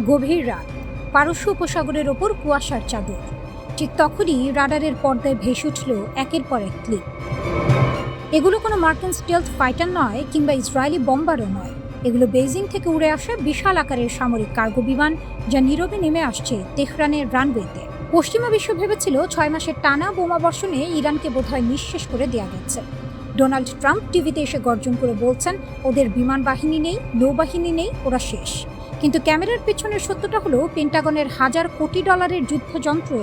গভীর রাত, পারস্য উপসাগরের ওপর কুয়াশার চাদর। ঠিক তখনই রাডারের পর্দায় ভেসে উঠল একের পর এক ক্লিপ। এগুলো কোনো মার্কিন স্টেলথ ফাইটার নয় কিংবা ইসরায়েলি বম্বারও নয়। এগুলো বেইজিং থেকে উড়ে আসা বিশাল আকারের সামরিক কার্গো বিমান, যা নীরবে নেমে আসছে তেহরানের রানওয়েতে। পশ্চিমা বিশ্ব ভেবেছিল 6 মাসের টানা বোমা বর্ষণে ইরানকে বোধহয় নিঃশেষ করে দেয়া গেছে। ডোনাল্ড ট্রাম্প টিভিতে এসে গর্জন করে বলছেন, ওদের বিমান বাহিনী নেই, নৌবাহিনী নেই, ওরা শেষ। কিন্তু ক্যামেরার পেছনের সত্যটা হলো, পেন্টাগনের $1,000 কোটি যুদ্ধযন্ত্র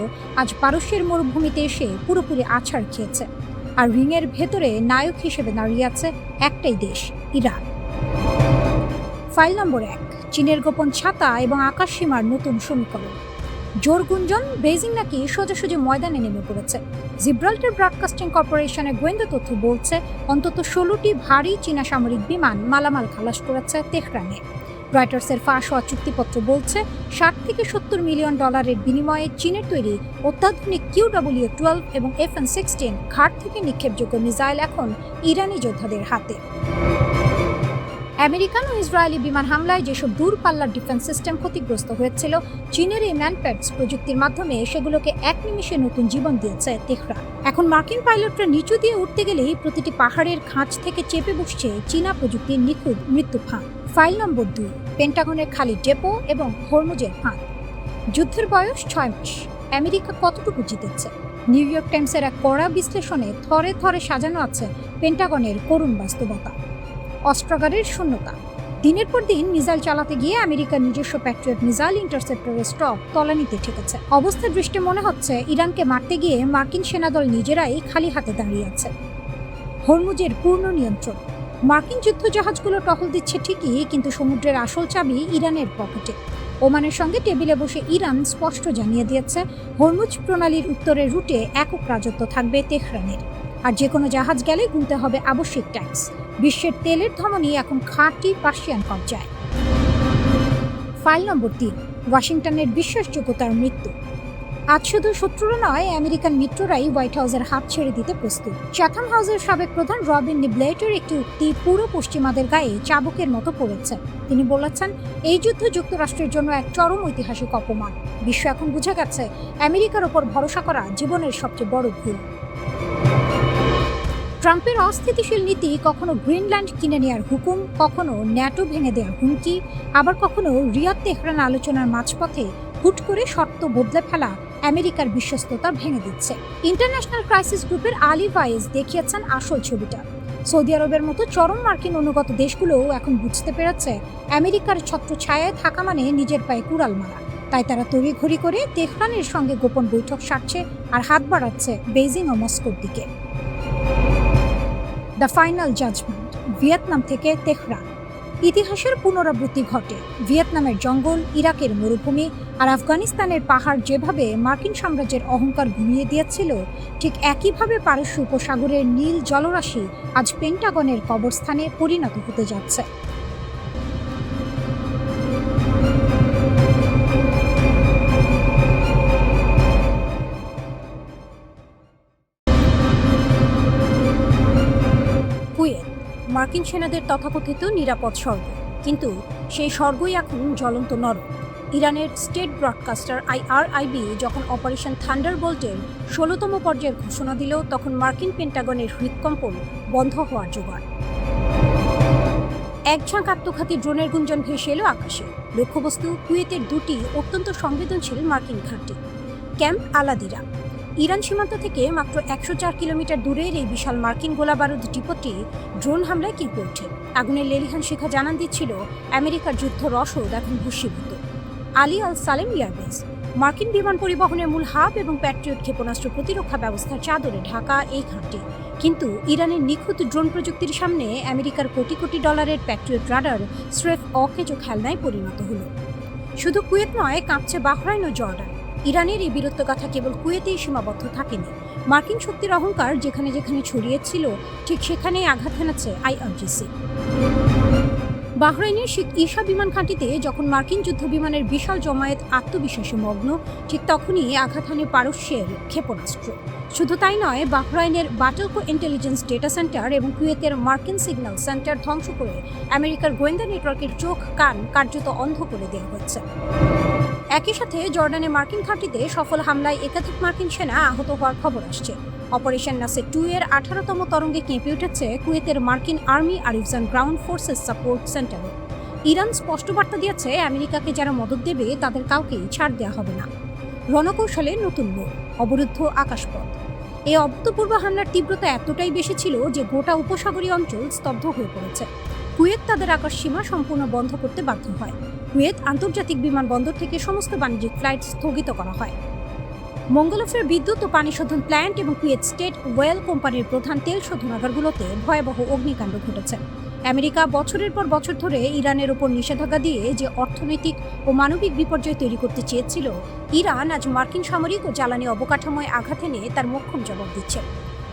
আজ পারস্যের মরুভূমিতে এসে পুরোপুরি আছাড় খেয়েছে। আর রিংয়ের ভেতরে নায়ক হিসেবে দাঁড়িয়ে আছে একটাই দেশ, ইরান। ফাইল নম্বর 1, চীনের গোপন ছাতা এবং আকাশসীমার নতুন সমীকরণ। জোর গুঞ্জন, বেইজিং নাকি সোজাসুজি ময়দানে নেমে পড়েছে। জিব্রাল্টার ব্রডকাস্টিং কর্পোরেশনের গোয়েন্দা তথ্য বলছে, অন্তত 16টি ভারী চীনা সামরিক বিমান মালামাল খালাস করেছে তেহরানে। রয়টার্সের ফাঁস হওয়া চুক্তিপত্র বলছে, $60 থেকে $70 মিলিয়ন বিনিময়ে চীনের তৈরি অত্যাধুনিক QW-12 এবং FN-16 ঘাট থেকে নিক্ষেপযোগ্য মিসাইল এখন ইরানি যোদ্ধাদের হাতে। আমেরিকান ও ইসরায়েলি বিমান হামলায় যেসব দূরপাল্লার ডিফেন্স সিস্টেম ক্ষতিগ্রস্ত হয়েছিল, চীনের এই ম্যানপ্যাডস প্রযুক্তির মাধ্যমে সেগুলোকে এক নিমিষে নতুন জীবন দিয়েছে তেহরান। এখন মার্কিন পাইলটরা নিচু দিয়ে উঠতে গেলেই প্রতিটি পাহাড়ের খাঁজ থেকে চেপে বসছে চীনা প্রযুক্তির নিখুঁত মৃত্যু ফাঁদ। ফাইল নম্বর 2, পেন্টাগনের খালি ডেপো এবং হরমুজের ফাঁদ। যুদ্ধের বয়স 6 মাস, আমেরিকা কতটুকু জিতেছে? নিউ ইয়র্ক টাইমসের এক কড়া বিশ্লেষণে থরে থরে সাজানো আছে পেন্টাগনের করুণ বাস্তবতা। অস্ত্রাগারের শূন্যতা। দিনের পর দিন মিসাইল চালাতে গিয়ে আমেরিকার নিজস্ব প্যাট্রিয়ট মিসাইল ইন্টারসেপ্টরের স্টক তলানিতে ঠেকেছে। অবস্থার দৃষ্টি মনে হচ্ছে ইরানকে মারতে গিয়ে মার্কিন সেনাদল নিজেরাই খালি হাতে দাঁড়িয়ে আছে। হরমুজের পূর্ণ নিয়ন্ত্রণ। মার্কিন যুদ্ধজাহাজগুলো টহল দিচ্ছে ঠিকই, কিন্তু সমুদ্রের আসল চাবি ইরানের পকেটে। ওমানের সঙ্গে টেবিলে বসে ইরান স্পষ্ট জানিয়ে দিয়েছে, হরমুজ প্রণালীর উত্তরের রুটে একক রাজত্ব থাকবে তেহরানের। আর যে কোনো জাহাজ গেলে গুনতে হবে আবশ্যিক ট্যাক্স। বিশ্বের তেলের ধমনী এখন খাঁটি পার্সিয়ান কবজায়। ফাইল নম্বর 3, ওয়াশিংটনের বিশ্বাসযোগ্যতার মৃত্যু। আজ শুধু শত্রুরা নয়, আমেরিকান মিত্ররাই হোয়াইট হাউসের হাত ছেড়ে দিতে প্রস্তুত। চ্যাথাম হাউসের সাবেক প্রধান রবিন নিবলেটের একটি উক্তি পুরো পশ্চিমাদের গায়ে চাবুকের মতো পড়েছে। তিনি বলেছেন, এই যুদ্ধ যুক্তরাষ্ট্রের জন্য এক চরম ঐতিহাসিক অপমান। বিশ্ব এখন বুঝে গেছে, আমেরিকার ওপর ভরসা করা জীবনের সবচেয়ে বড় ভুল। ট্রাম্পের অস্থিতিশীল নীতি কখনো গ্রিনল্যান্ড কিনে নেওয়ার হুকুম, কখনো ন্যাটো ভেঙে দেওয়ার হুমকি, আবার কখনো রিয়াদ তেহরান আলোচনার মাঝপথে হুট করে শর্ত বদলে ফেলা আমেরিকার বিশ্বস্ততা ভেঙে দিচ্ছে। ইন্টারন্যাশনাল ক্রাইসিস গ্রুপের আলী ভাইজ দেখিয়েছেন আসল ছবিটা। সৌদি আরবের মতো চরম মার্কিন অনুগত দেশগুলোও এখন বুঝতে পেরেছে, আমেরিকার ছত্রছায়ায় থাকা মানে নিজের পায়ে কুড়াল মারা। তাই তারা তড়িঘড়ি করে তেহরানের সঙ্গে গোপন বৈঠক সারছে আর হাত বাড়াচ্ছে বেইজিং ও মস্কোর দিকে। দ্য ফাইনাল জাজমেন্ট, ভিয়েতনাম থেকে তেহরান। ইতিহাসের পুনরাবৃত্তি ঘটে। ভিয়েতনামের জঙ্গল, ইরাকের মরুভূমি আর আফগানিস্তানের পাহাড় যেভাবে মার্কিন সাম্রাজ্যের অহংকার ঘুমিয়ে দিয়েছিল, ঠিক একইভাবে পারস্য উপসাগরের নীল জলরাশি আজ পেন্টাগনের কবরস্থানে পরিণত হতে যাচ্ছে। কুয়েত, মার্কিন সেনাদের তথাকথিত নিরাপদ স্বর্গ, কিন্তু সেই স্বর্গই এখন জ্বলন্ত নরক। ইরানের স্টেট ব্রডকাস্টার IRIB যখন অপারেশন থান্ডারবোল্টের 16তম পর্যায়ের ঘোষণা দিল, তখন মার্কিন পেন্টাগনের হৃদকম্পন বন্ধ হওয়ার জোগাড়। এক ঝাঁক আত্মঘাতী ড্রোনের গুঞ্জন ভেসে এলো আকাশে। লক্ষ্যবস্তু কুয়েতের 2টি অত্যন্ত সংবেদনশীল মার্কিন ঘাঁটি। ক্যাম্প আলাদিরা। ইরান সীমান্ত থেকে মাত্র 104 কিলোমিটার দূরের এই বিশাল মার্কিন গোলাবারুদ ডিপোটি ড্রোন হামলায় কেঁপে ওঠে। আগুনের লেলিহান শিখা জানান দিচ্ছিল, আমেরিকার যুদ্ধ রসদ এখন ভূষীভূত। আলী আল সালেম এয়ারবেস, মার্কিন বিমান পরিবহনের মূল হাব এবং প্যাট্রিয়ট ক্ষেপণাস্ত্র প্রতিরক্ষা ব্যবস্থার চাদরে ঢাকা এই ঘাঁটি। কিন্তু ইরানের নিখুঁত ড্রোন প্রযুক্তির সামনে আমেরিকার কোটি কোটি ডলারের প্যাট্রিয়ট রাডার স্রেফ অকেজো খেলনায় পরিণত হলো। শুধু কুয়েত নয়, কাঁপছে বাহরাইন ও জর্ডান। ইরানের এই বীরত্বগাথা কেবল কুয়েতেই সীমাবদ্ধ থাকেনি। মার্কিন শক্তির অহংকার যেখানে যেখানে ছড়িয়েছিল, ঠিক সেখানেই আঘাত হানাচ্ছে IRGC। বাহরাইনের শেখ ঈসা বিমান ঘাঁটিতে যখন মার্কিন যুদ্ধ বিমানের বিশাল জমায়েত আত্মবিশ্বাসে মগ্ন, ঠিক তখনই আঘাত হানে পারস্যের ক্ষেপণাস্ত্র। শুধু তাই নয়, বাহরাইনের বাটালকো ইন্টেলিজেন্স ডেটা সেন্টার এবং কুয়েতের মার্কিন সিগন্যাল সেন্টার ধ্বংস করে আমেরিকার গোয়েন্দা নেটওয়ার্কের চোখ কান কার্যত অন্ধ করে দেওয়া হয়েছে। একই সাথে জর্ডানে মার্কিন ঘাঁটিতে সফল হামলায় একাধিক মার্কিন সেনা আহত হওয়ার খবর আসছে। অপারেশন নাসের 2 এর 18তম তরঙ্গে কেঁপে উঠেছে কুয়েতের মার্কিন army Arifjan ground forces support সেন্টারে। ইরান স্পষ্ট বার্তা দিয়েছে, আমেরিকাকে যারা মদদ দেবে তাদের কাউকেই ছাড় দেওয়া হবে না। রণকৌশলের নতুন মোড়, অবরুদ্ধ আকাশপথ। এই অভূতপূর্ব হামলার তীব্রতা এতটাই বেশি ছিল যে গোটা উপসাগরীয় অঞ্চল স্তব্ধ হয়ে পড়েছে। কুয়েত তাদের আকাশ সীমা সম্পূর্ণ বন্ধ করতে বাধ্য হয়। কুয়েত আন্তর্জাতিক বিমানবন্দর থেকে সমস্ত বাণিজ্যিক ফ্লাইট স্থগিত করা হয়। মঙ্গলফের বিদ্যুৎ ও পানি শোধন প্ল্যান্ট এবং কুয়েত স্টেট ওয়েল কোম্পানির প্রধান তেল শোধনাগারগুলোতে ভয়াবহ অগ্নিকাণ্ড ঘটেছে। আমেরিকা বছরের পর বছর ধরে ইরানের ওপর নিষেধাজ্ঞা দিয়ে যে অর্থনৈতিক ও মানবিক বিপর্যয় তৈরি করতে চেয়েছিল, ইরান আজ মার্কিন সামরিক ও জ্বালানি অবকাঠামোয় আঘাত এনে তার মোক্ষম জবাব দিচ্ছে।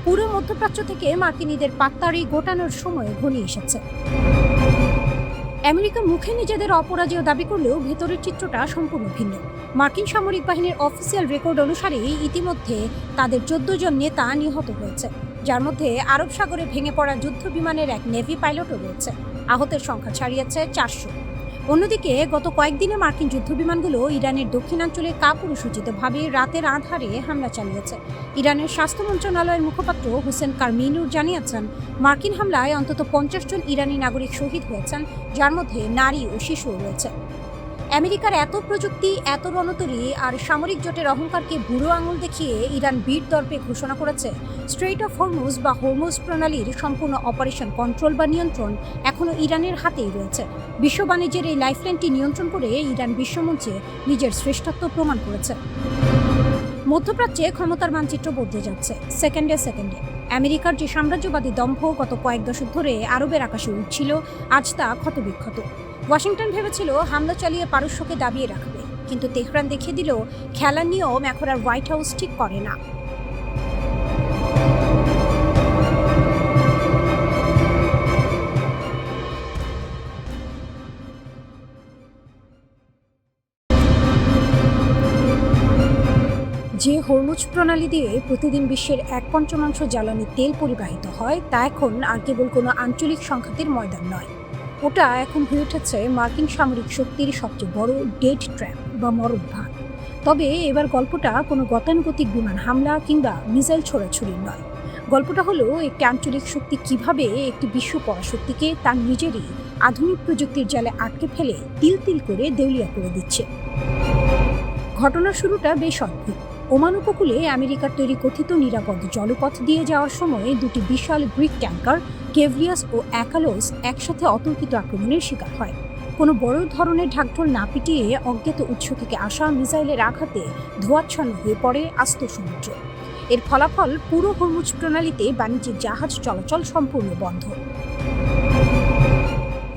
পুরো মধ্যপ্রাচ্য থেকে মার্কিনীদের পাত্তারি গোটানোর সময় ঘনিয়ে এসেছে। আমেরিকা মুখে নিজেদের অপরাজেয় দাবি করলেও ভেতরের চিত্রটা সম্পূর্ণ ভিন্ন। মার্কিন সামরিক বাহিনীর অফিসিয়াল রেকর্ড অনুসারে ইতিমধ্যে তাদের 14 জন নেতা নিহত হয়েছে, যার মধ্যে আরব সাগরে ভেঙে পড়া যুদ্ধ বিমানের এক নেভি পাইলটও রয়েছে। আহতের সংখ্যা ছাড়িয়েছে 400। অন্যদিকে গত কয়েকদিনে মার্কিন যুদ্ধবিমানগুলো ইরানের দক্ষিণাঞ্চলে কাপুরুষোচিতভাবে রাতের আঁধারে হামলা চালিয়েছে। ইরানের স্বাস্থ্য মন্ত্রণালয়ের মুখপাত্র হোসেন কারমিনুর জানিয়েছেন, মার্কিন হামলায় অন্তত 50 জন ইরানি নাগরিক শহীদ হয়েছেন, যার মধ্যে নারী ও শিশুও রয়েছে। আমেরিকার এত প্রযুক্তি, এত রণতরী আর সামরিক জোটের অহংকারকে বুড়ো আঙুল দেখিয়ে ইরান বীর দর্পে ঘোষণা করেছে, স্ট্রেইট অফ হরমুজ বা হরমুজ প্রণালীর সম্পূর্ণ অপারেশন কন্ট্রোল বা নিয়ন্ত্রণ এখনও ইরানের হাতেই রয়েছে। বিশ্ব বাণিজ্যের এই লাইফলাইনটি নিয়ন্ত্রণ করে ইরান বিশ্বমঞ্চে নিজের শ্রেষ্ঠত্ব প্রমাণ করেছে। মধ্যপ্রাচ্যে ক্ষমতার মানচিত্র বদলে যাচ্ছে সেকেন্ডে সেকেন্ডে। আমেরিকার যে সাম্রাজ্যবাদী দম্ভ গত কয়েক দশক ধরে আরবের আকাশে উঠছিল, আজ তা ক্ষতবিক্ষত। ওয়াশিংটন ভেবেছিল হামলা চালিয়ে পারস্যকে দাবিয়ে রাখবে, কিন্তু তেহরান দেখিয়ে দিল খেলার নিয়ম এখন আর হোয়াইট হাউস ঠিক করে না। যে হরমুজ প্রণালী দিয়ে প্রতিদিন বিশ্বের 1/5 জ্বালানি তেল পরিবাহিত হয়, তা এখন আর কেবল কোনো আঞ্চলিক সংঘাতের ময়দান নয়। ওটা এখন হয়ে উঠেছে মার্কিন সামরিক শক্তির সবচেয়ে বড় ডেড ট্র্যাপ বা মরণভাগ। তবে এবার গল্পটা কোনো গতানুগতিক বিমান হামলা কিংবা মিসাইল ছোড়াছুড়ির নয়। গল্পটা হলো একটি আঞ্চলিক শক্তি কিভাবে একটি বিশ্ব পরাশক্তিকে তার নিজেরই আধুনিক প্রযুক্তির জালে আটকে ফেলে তিল তিল করে দেউলিয়া করে দিচ্ছে। ঘটনার শুরুটা বেশ অদ্ভুত। ওমান উপকূলে আমেরিকার তৈরি কথিত নিরাপদ জলপথ দিয়ে যাওয়ার সময় দুটি বিশাল গ্রিক ট্যাঙ্কার কেভলিয়াস ও অ্যাকালোস একসাথে অতর্কিত আক্রমণের শিকার হয়। কোনো বড় ধরনের ঢাকঢোল না পিটিয়ে অজ্ঞাত উৎস থেকে আসা মিসাইলের আঘাতে ধোঁয়াচ্ছন্ন হয়ে পড়ে আস্ত সমুদ্র। এর ফলাফল পুরো হরমুজ প্রণালীতে বাণিজ্যিক জাহাজ চলাচল সম্পূর্ণ বন্ধ।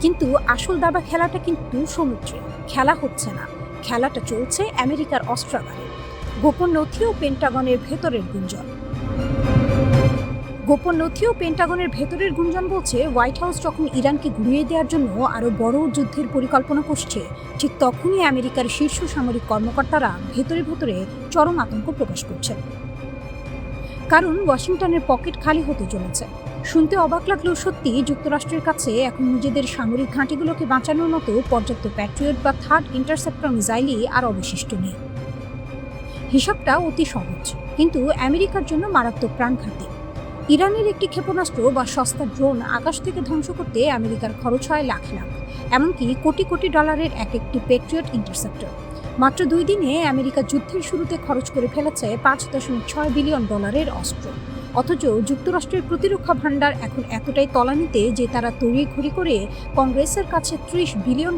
কিন্তু আসল দাবা খেলাটা কিন্তু সমুদ্রে খেলা হচ্ছে না, খেলাটা চলছে আমেরিকার অস্ত্রাগারে। গোপন নথি ও পেন্টাগনের ভেতরের গুঞ্জন বলছে, হোয়াইট হাউস যখন ইরানকে ঘুরিয়ে দেওয়ার জন্য আরও বড় যুদ্ধের পরিকল্পনা করছে, ঠিক তখনই আমেরিকার শীর্ষ সামরিক কর্মকর্তারা ভেতরে ভেতরে চরম আতঙ্ক প্রকাশ করছেন। কারণ ওয়াশিংটনের পকেট খালি হতে চলেছে। শুনতে অবাক লাগলেও সত্যি, যুক্তরাষ্ট্রের কাছে এখন নিজেদের সামরিক ঘাঁটিগুলোকে বাঁচানোর মতো পর্যাপ্ত প্যাট্রিয়ট বা থার্ড ইন্টারসেপ্টর মিসাইলই আর অবশিষ্ট নেই। হিসাবটা অতি সহজ, কিন্তু আমেরিকার জন্য মারাত্মক প্রাণঘাতী। ইরানের একটি ক্ষেপণাস্ত্র বা সস্তা ড্রোন আকাশ থেকে ধ্বংস করতে আমেরিকার খরচ হয় লাখ লাখ, এমনকি কোটি কোটি ডলারের এক একটি প্যাট্রিয়ট ইন্টারসেপ্টর। মাত্র 2 দিনে আমেরিকা যুদ্ধের শুরুতে খরচ করে ফেলেছে $5.6 বিলিয়ন অস্ত্র। অথচ যুক্তরাষ্ট্রের প্রতিরক্ষা ভাণ্ডার এখন এতটাই তলানিতে যে তারা তড়িঘড়ি করে কংগ্রেসের কাছে $30 বিলিয়ন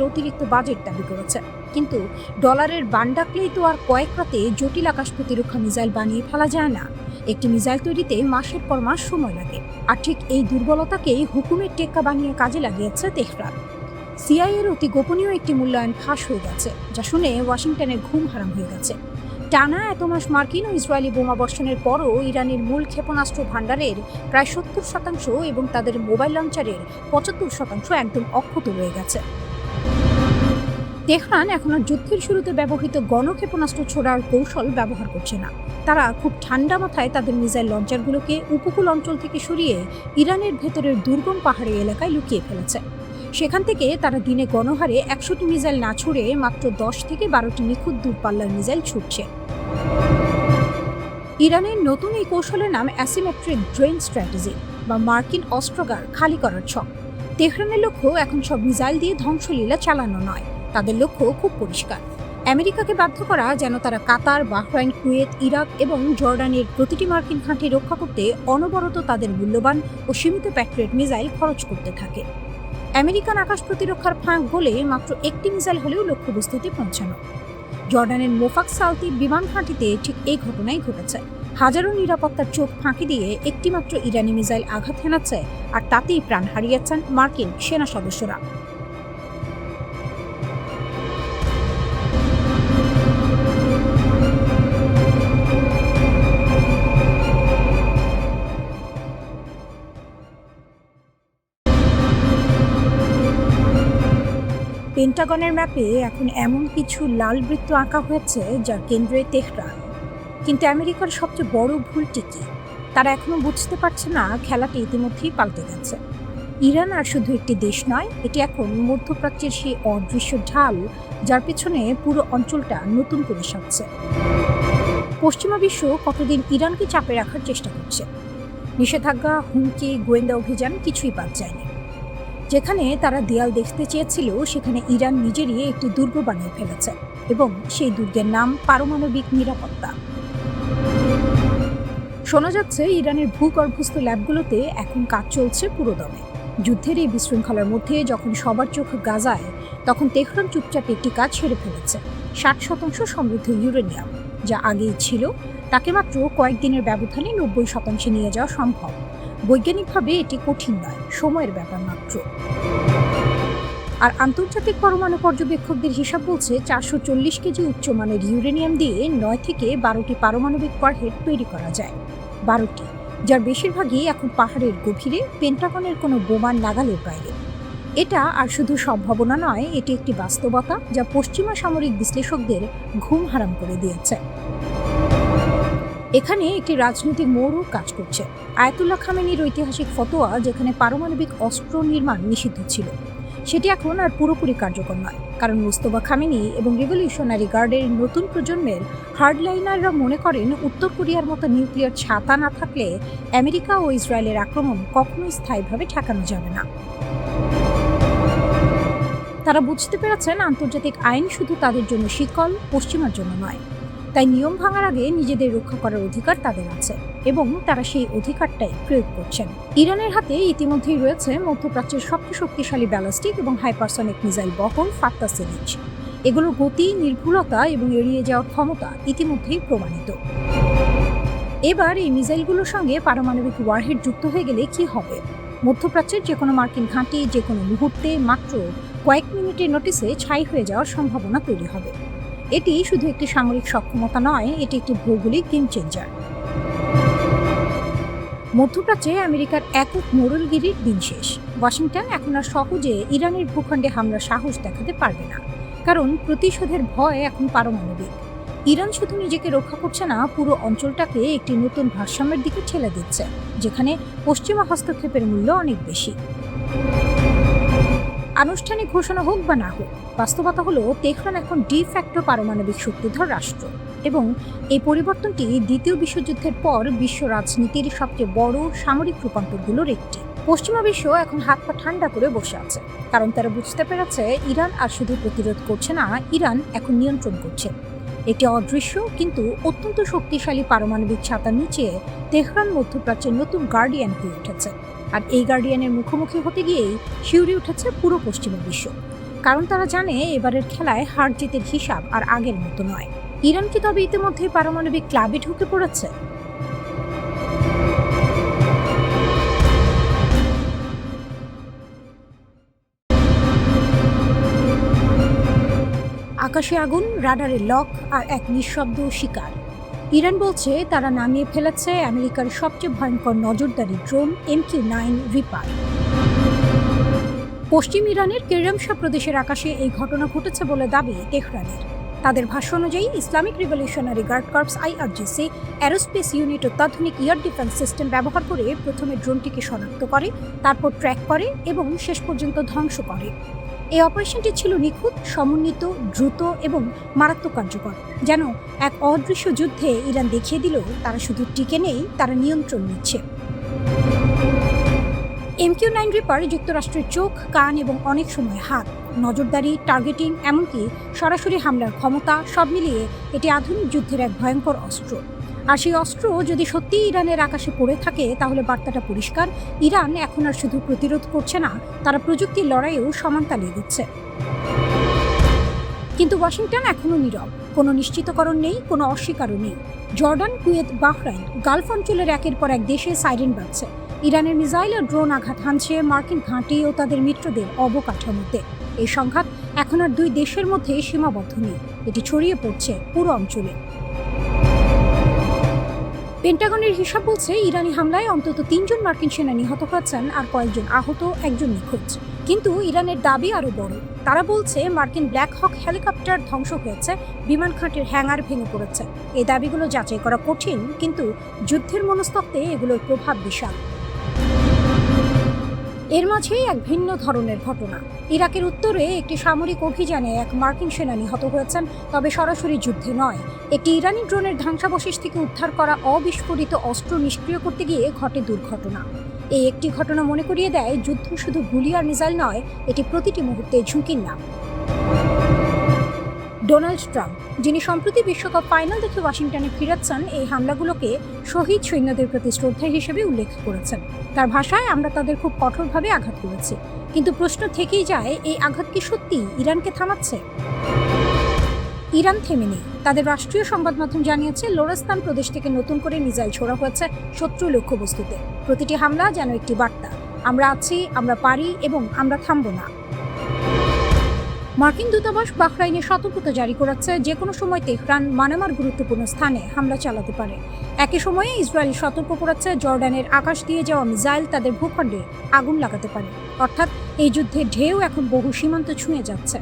অতিরিক্ত বাজেট দাবি করেছে। কিন্তু ডলারের বান ডাকলেই তো আর কয়েক রাতে জটিল আকাশ প্রতিরক্ষা মিসাইল বানিয়ে ফেলা যায় না। একটি মিসাইল তৈরিতে মাসের পর মাস সময় লাগে। আর ঠিক এই দুর্বলতাকেই হুকুমের টেক্কা বানিয়ে কাজে লাগিয়েছে তেহরান। সিআইএর অতি গোপনীয় একটি মূল্যায়ন ফাঁস হয়ে গেছে, যা শুনে ওয়াশিংটনের ঘুম হারাম হয়ে গেছে। টানা এত মাস মার্কিন ও ইসরায়েলি বোমাবর্ষণের পরও ইরানের মূল ক্ষেপণাস্ত্র ভাণ্ডারের প্রায় 70% এবং তাদের মোবাইল লঞ্চারের 75% একদম অক্ষত রয়ে গেছে। তেহরান এখনো যুদ্ধের শুরুতে ব্যবহৃত গণক্ষেপণাস্ত্র ছোড়ার কৌশল ব্যবহার করছে না। তারা খুব ঠান্ডা মাথায় তাদের মিসাইল লঞ্চারগুলোকে উপকূল অঞ্চল থেকে সরিয়ে ইরানের ভেতরের দুর্গম পাহাড়ি এলাকায় লুকিয়ে ফেলেছে। সেখান থেকে তারা দিনে গণহারে 100টি মিসাইল না ছুড়ে মাত্র 10 থেকে 12টি নিখুঁত দূরপাল্লার মিসাইল ছুটছে। ইরানের নতুন এই কৌশলের নাম অ্যাসিমেট্রিক ড্রেন স্ট্র্যাটেজি বা মার্কিন অস্ত্রাগার খালি করার ছক। তেহরানের লক্ষ্য এখন সব মিসাইল দিয়ে ধ্বংসলীলা চালানো নয়, তাদের লক্ষ্য খুব পরিষ্কার, আমেরিকাকে বাধ্য করা যেন তারা কাতার, বাহরাইন, কুয়েত, ইরাক এবং জর্ডানের প্রতিটি মার্কিন ঘাঁটি রক্ষা করতে অনবরত তাদের মূল্যবান ও সীমিত প্যাট্রিয়ট মিসাইল খরচ করতে থাকে। আমেরিকান আকাশ প্রতিরক্ষার ফাঁক বলে মাত্র একটি মিসাইল হলেও লক্ষ্যবস্তুতে পৌঁছানো। জর্ডানের মোফাক সালতি বিমান ঘাঁটিতে ঠিক এই ঘটনাই ঘটেছে। হাজারো নিরাপত্তার চোখ ফাঁকি দিয়ে একটিমাত্র ইরানি মিসাইল আঘাত হেনাচ্ছে, আর তাতেই প্রাণ হারিয়েছেন মার্কিন সেনা সদস্যরা। পেন্টাগনের ম্যাপে এখন এমন কিছু লাল বৃত্ত আঁকা হয়েছে যার কেন্দ্রে তেহরান। কিন্তু আমেরিকার সবচেয়ে বড় ভুলটি কি? তারা এখনো বুঝতে পারছে না খেলাটি ইতিমধ্যেই পাল্টে গেছে। ইরান আর শুধু একটি দেশ নয়, এটি এখন মধ্যপ্রাচ্যের সেই অদৃশ্য ঢাল যার পেছনে পুরো অঞ্চলটা নতুন করে সাজছে। পশ্চিমা বিশ্ব কতদিন ইরানকে চাপে রাখার চেষ্টা করছে। নিষেধাজ্ঞা, হুমকি, গোয়েন্দা অভিযান কিছুই বাদ যায়নি। যেখানে তারা দেয়াল দেখতে চেয়েছিল সেখানে ইরান নিজেরই একটি দুর্গ বানিয়ে ফেলেছে, এবং সেই দুর্গের নাম পারমাণবিক নিরাপত্তা। শোনা যাচ্ছে ইরানের ভূগর্ভস্থ ল্যাবগুলোতে এখন কাজ চলছে পুরোদমে। যুদ্ধের এই বিশৃঙ্খলার মধ্যে যখন সবার চোখ গাজায়, তখন তেহরান চুপচাপ একটি কাজ সেরে ফেলেছে। 60% সমৃদ্ধ ইউরেনিয়াম, যা আগেই ছিল, তাকে মাত্র কয়েকদিনের ব্যবধানে 90% নিয়ে যাওয়া সম্ভব। বৈজ্ঞানিকভাবে এটি কঠিন নয়, সময়ের ব্যাপার মাত্র। আর আন্তর্জাতিক পরমাণু পর্যবেক্ষকদের হিসাব বলছে 440 কেজি উচ্চমানের ইউরেনিয়াম দিয়ে 9 থেকে 12টি পারমাণবিক ওয়ারহেড তৈরি করা যায়। 12টি, যার বেশিরভাগই এখন পাহাড়ের গভীরে, পেন্টাগনের কোনো বোমার নাগালের বাইরে। এটা আর শুধু সম্ভাবনা নয়, এটি একটি বাস্তবতা যা পশ্চিমা সামরিক বিশ্লেষকদের ঘুম হারাম করে দিয়েছে। এখানে একটি রাজনৈতিক মোড়ও কাজ করছে। আয়াতুল্লাহ খামেনির ঐতিহাসিক ফতোয়া, যেখানে পারমাণবিক অস্ত্র নির্মাণ নিষিদ্ধ ছিল, সেটি এখন আর পুরোপুরি কার্যকর নয়, কারণ মুস্তফা খামেনি এবং রিভলিউশনারি গার্ডের নতুন প্রজন্মের হার্ডলাইনাররা মনে করেন উত্তর কোরিয়ার মতো নিউক্লিয়ার ছাতা না থাকলে আমেরিকা ও ইসরায়েলের আক্রমণ কখনোই স্থায়ীভাবে ঠেকানো যাবে না। তারা বুঝতে পেরেছেন আন্তর্জাতিক আইন শুধু তাদের জন্য শিকল, পশ্চিমার জন্য নয়। তাই নিয়ম ভাঙার আগে নিজেদের রক্ষা করার অধিকার তাদের আছে, এবং তারা সেই অধিকারটাই প্রয়োগ করছেন। ইরানের হাতে ইতিমধ্যেই রয়েছে মধ্যপ্রাচ্যের সবচেয়ে শক্তিশালী ব্যালিস্টিক এবং হাইপারসনিক মিসাইল বহর ফাত্তা সিরিজ। এগুলোর গতি, নির্ভুলতা এবং এড়িয়ে যাওয়ার ক্ষমতা ইতিমধ্যেই প্রমাণিত। এবার এই মিসাইলগুলোর সঙ্গে পারমাণবিক ওয়ারহেড যুক্ত হয়ে গেলে কি হবে? মধ্যপ্রাচ্যের যে কোনো মার্কিন ঘাঁটি যে কোনো মুহূর্তে মাত্র কয়েক মিনিটের নোটিসে ছাই হয়ে যাওয়ার সম্ভাবনা তৈরি হবে। এটি শুধু একটি সামরিক সক্ষমতা নয়, এটি একটি ভৌগোলিক গেম চেঞ্জার। মধ্যপ্রাচ্যে আমেরিকার একক মোড়লগিরির দিন শেষ। ওয়াশিংটন এখন আর সহজে ইরানের ভূখণ্ডে হামলার সাহস দেখাতে পারবে না, কারণ প্রতিশোধের ভয় এখন পারমাণবিক। ইরান শুধু নিজেকে রক্ষা করছে না, পুরো অঞ্চলটাকে একটি নতুন ভারসাম্যের দিকে ঠেলে দিচ্ছে, যেখানে পশ্চিমা হস্তক্ষেপের মূল্য অনেক বেশি। আনুষ্ঠানিক ঘোষণা হোক বা না হোক, বাস্তবতা হলো তেহরান এখন ডি ফ্যাক্টো পারমাণবিক শক্তিধর রাষ্ট্র, এবং এই পরিবর্তনটি দ্বিতীয় বিশ্বযুদ্ধের পর বিশ্ব রাজনীতির সবচেয়ে বড় সামরিক রূপান্তরগুলোর একটি। পশ্চিমা বিশ্ব এখন হাত পা ঠান্ডা করে বসে আছে, কারণ তারা বুঝতে পেরেছে ইরান আর শুধু প্রতিরোধ করছে না, ইরান এখন নিয়ন্ত্রণ করছে। একটি অদৃশ্য কিন্তু অত্যন্ত শক্তিশালী পারমাণবিক ছাতার নিচে তেহরান মধ্যপ্রাচ্যের নতুন গার্ডিয়ান হয়ে উঠেছে। আর এই গার্ডিয়ানের মুখোমুখি হতে গিয়েই শিউরে উঠেছে পুরো পশ্চিমা বিশ্ব, কারণ তারা জানে এবারের খেলায় হার জিতের হিসাব আর আগের মতো নয়। ইরান কি তবে ইতিমধ্যে পারমাণবিক ক্লাবে ঢুকে পড়েছে? আকাশে আগুন, রাডারে লক আর এক নিঃশব্দ শিকার। ইরান বলছে তারা নামিয়ে ফেলেছে আমেরিকার সবচেয়ে ভয়ঙ্কর নজরদারি ড্রোন MQ-9 রিপার। পশ্চিম ইরানের কেরমশাহ প্রদেশের আকাশে এই ঘটনা ঘটেছে বলে দাবি তেহরানের। তাদের ভাষ্য অনুযায়ী Islamic revolutionary guard corps IRGC aerospace unit অত্যাধুনিক এয়ার ডিফেন্স সিস্টেম ব্যবহার করে প্রথমে ড্রোনটিকে শনাক্ত করে, তারপর ট্র্যাক করে এবং শেষ পর্যন্ত ধ্বংস করে। এই অপারেশনটি ছিল নিখুঁত, সমন্বিত, দ্রুত এবং মারাত্মক কার্যকর। যেন এক অদৃশ্য যুদ্ধে ইরান দেখিয়ে দিল তারা শুধু টিকে নেই, তারা নিয়ন্ত্রণ নিচ্ছে। MQ-9 রিপার যুক্তরাষ্ট্রের চোখ, কান এবং অনেক সময় হাত, নজরদারি, টার্গেটিং, এমনকি সরাসরি হামলার ক্ষমতা, সব মিলিয়ে এটি আধুনিক যুদ্ধের এক ভয়ঙ্কর অস্ত্র। আর সেই অস্ত্র যদি সত্যিই ইরানের আকাশে পড়ে থাকে তাহলে বার্তাটা পরিষ্কার, ইরান এখন আর শুধু প্রতিরোধ করছে না, তারা প্রযুক্তির লড়াইয়েও সমান তালে দিচ্ছে। কিন্তু ওয়াশিংটন এখনও নীরব, কোনো নিশ্চিতকরণ নেই, কোনো অস্বীকারও নেই। জর্ডান, কুয়েত, বাহরাইন, গালফ অঞ্চলের একের পর এক দেশে সাইরেন বাজছে। ইরানের মিসাইল ও ড্রোন আঘাত হানছে মার্কিন ঘাঁটি ও তাদের মিত্রদের অবকাঠামোতে। এই সংঘাত এখন আর দুই দেশের মধ্যে সীমাবদ্ধ নেই, এটি ছড়িয়ে পড়ছে পুরো অঞ্চলে। পেন্টাগনের হিসাব বলছে ইরানি হামলায় অন্তত 3 জন মার্কিন সেনা নিহত হয়েছেন আর কয়েকজন আহত, একজন নিখোঁজ। কিন্তু ইরানের দাবি আরও বড়। তারা বলছে মার্কিন ব্ল্যাক হক হেলিকপ্টার ধ্বংস হয়েছে, বিমান ঘাঁটির হ্যাঙ্গার ভেঙে পড়েছে। এই দাবিগুলো যাচাই করা কঠিন, কিন্তু যুদ্ধের মনস্তত্ত্বে এগুলোর প্রভাব বিশাল। এর মাঝেই এক ভিন্ন ধরনের ঘটনা। ইরাকের উত্তরে একটি সামরিক অভিযানে এক মার্কিন সেনা নিহত হয়েছেন, তবে সরাসরি যুদ্ধে নয়। একটি ইরানি ড্রোনের ধ্বংসাবশেষ থেকে উদ্ধার করা অবিস্ফোরিত অস্ত্র নিষ্ক্রিয় করতে গিয়ে ঘটে দুর্ঘটনা। এই একটি ঘটনা মনে করিয়ে দেয় যুদ্ধ শুধু গুলি আর মিসাইল নয়, এটি প্রতিটি মুহূর্তে ঝুঁকির নাম। ডোনাল্ড ট্রাম্প, যিনি সম্প্রতি বিশ্বকাপ ফাইনাল দেখে ওয়াশিংটনে ফিরেছেন, এই হামলাগুলোকে শহীদ সৈন্যদের প্রতি শ্রদ্ধা হিসেবে উল্লেখ করেছেন। তার ভাষায়, আমরা তাদের খুব কঠোরভাবে আঘাত করেছি। কিন্তু প্রশ্ন থেকেই যায়, এই আঘাত কি সত্যি ইরানকে থামাচ্ছে? ইরান থেমে নেই। তাদের রাষ্ট্রীয় সংবাদ মাধ্যম জানিয়েছে লোরেস্তান প্রদেশ থেকে নতুন করে মিসাইল ছোড়া হয়েছে শত্রু লক্ষ্যবস্তুতে। প্রতিটি হামলা যেন একটি বার্তা, আমরা আছি, আমরা পারি এবং আমরা থামব না। মার্কিন দূতাবাস বাহরাইনে সতর্কতা জারি করেছে, যে কোনো সময় তেহরান মানামার গুরুত্বপূর্ণ স্থানে হামলা চালাতে পারে। একই সময়ে ইসরায়েল সতর্ক করেছে জর্ডানের আকাশ দিয়ে যাওয়া মিসাইল তাদের ভূখণ্ডে আগুন লাগাতে পারে। অর্থাৎ এই যুদ্ধের ঢেউ এখন বহু সীমান্ত ছুঁয়ে যাচ্ছে।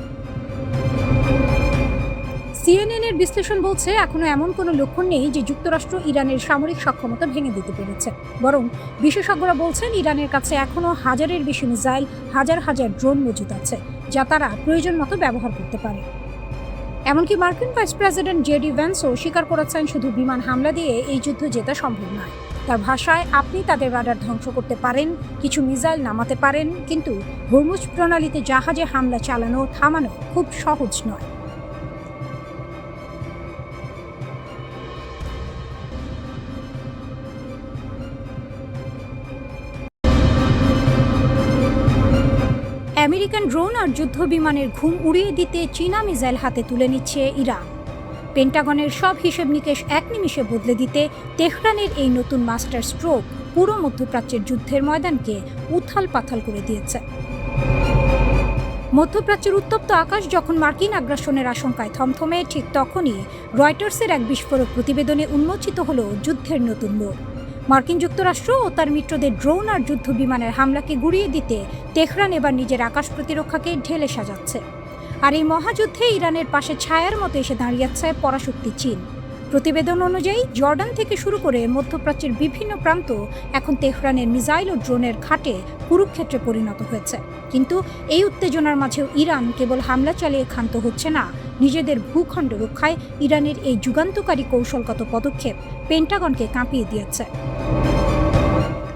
CNN-এর বিশ্লেষণ বলছে এখনো এমন কোনো লক্ষণ নেই যে যুক্তরাষ্ট্র ইরানের সামরিক সক্ষমতা ভেঙে দিতে পেরেছে। বরং বিশেষজ্ঞরা বলছেন ইরানের কাছে এখনো হাজারের বেশি মিসাইল, হাজার হাজার ড্রোন মজুদ আছে, যা তারা প্রয়োজন মতো ব্যবহার করতে পারে। এমনকি মার্কিন ভাইস প্রেসিডেন্ট JD ভ্যান্সও স্বীকার করেছেন শুধু বিমান হামলা দিয়ে এই যুদ্ধ জেতা সম্ভব নয়। তার ভাষায়, আপনি তাদের রাডার ধ্বংস করতে পারেন, কিছু মিসাইল নামাতে পারেন, কিন্তু হরমুজ প্রণালীতে জাহাজে হামলা চালানো থামানো খুব সহজ নয়। আমেরিকান ড্রোন আর যুদ্ধ বিমানের ঘুম উড়িয়ে দিতে চীনা মিসাইল হাতে তুলে নিচ্ছে ইরান। পেন্টাগনের সব হিসেব নিকেশ এক নিমিষে বদলে দিতে তেহরানের এই নতুন মাস্টার স্ট্রোক পুরো মধ্যপ্রাচ্যের যুদ্ধের ময়দানকে উথাল পাথাল করে দিয়েছে। মধ্যপ্রাচ্যের উত্তপ্ত আকাশ যখন মার্কিন আগ্রাসনের আশঙ্কায় থমথমে, ঠিক তখনই রয়টার্সের এক বিস্ফোরক প্রতিবেদনে উন্মোচিত হলো যুদ্ধের নতুন মোড়। মার্কিন যুক্তরাষ্ট্র ও তার মিত্রদের ড্রোন আর যুদ্ধ বিমানের হামলাকে গুড়িয়ে দিতে তেহরান এবার নিজের আকাশ প্রতিরক্ষাকে ঢেলে সাজাচ্ছে। আর এই মহাযুদ্ধে ইরানের পাশে ছায়ার মতো এসে দাঁড়িয়েছে পরাশক্তি চীন। প্রতিবেদন অনুযায়ী জর্ডান থেকে শুরু করে মধ্যপ্রাচ্যের বিভিন্ন প্রান্ত এখন তেহরানের মিসাইল ও ড্রোনের ঘাটে কুরুক্ষেত্রে পরিণত হয়েছে। কিন্তু এই উত্তেজনার মাঝেও ইরান কেবল হামলা চালিয়ে ক্ষান্ত হচ্ছে না, নিজেদের ভূখণ্ড রক্ষায় ইরানের এই যুগান্তকারী কৌশলগত পদক্ষেপ পেন্টাগনকে কাঁপিয়ে দিয়েছে।